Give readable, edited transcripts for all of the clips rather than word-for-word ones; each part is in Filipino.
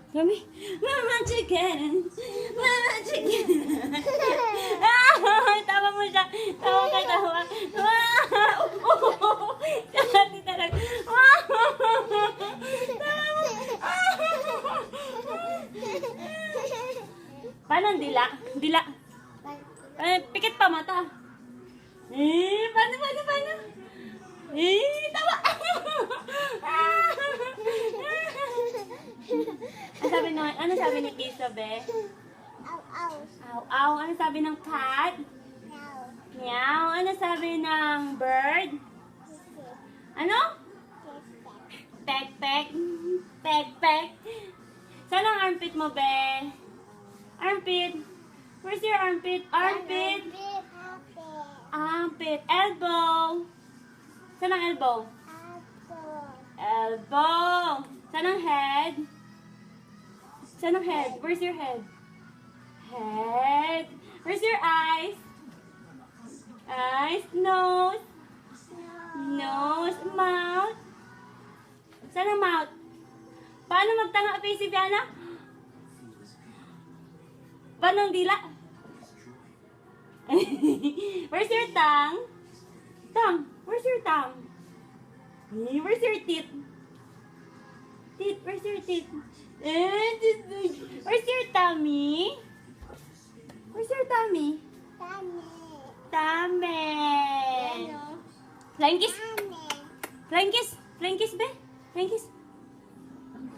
Kami, Mama Chicken! Mama Chicken! Ah! Tawa mo siya! Tawa ka, tawa! Wow! Kasi talaga! Wow! Tawa mo! Paano ang dila? Dila! Pikit pa mata! Paano? Tawa! Ano sabi ni Piso, be? Ow. Aw, aw. Ano sabi ng cat? Now. Meow. Ano sabi ng bird? Ano? Pek, pek. Pek, pek. Saan ang armpit mo, be? Armpit. Where's your armpit? Armpit. Armpit. Elbow. Saan ang elbow? Elbow. Saan ang head? Saan ang head? Where's your head? Head. Where's your eyes? Eyes. Nose. Nose. Mouth. Saan ang mouth? Paano magtanga, face si Fiana? Paano ang dila? Where's your tongue? Tongue. Where's your tongue? Where's your teeth? Teeth. Where's your teeth? Where's your tummy? Where's your tummy? Tummy. Flying kiss. Flying kiss. Flying kiss, be? Flying kiss.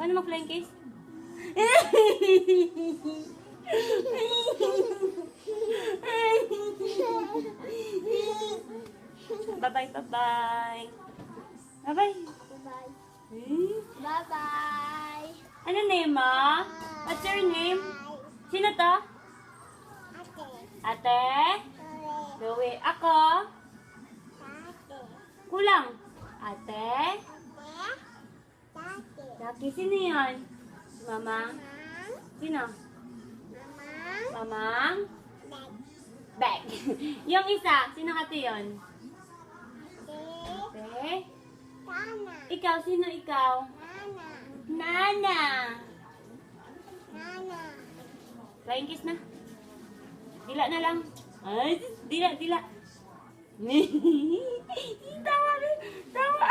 Paano mag-flying kiss? Bye-bye, bye-bye. Bye-bye. Bye-bye. Ano name mo? What's your name? Sino to? Ate? Louie. Ako? Kulang. Ate? Lucky. Sino yun? Mama? Sino? Mamang? Bag. Yung isa, sino ate yun? Ate? Ikaw, sino ikaw? Nana. Flying kiss na. Dila na lang. Ay, dila. Tawa.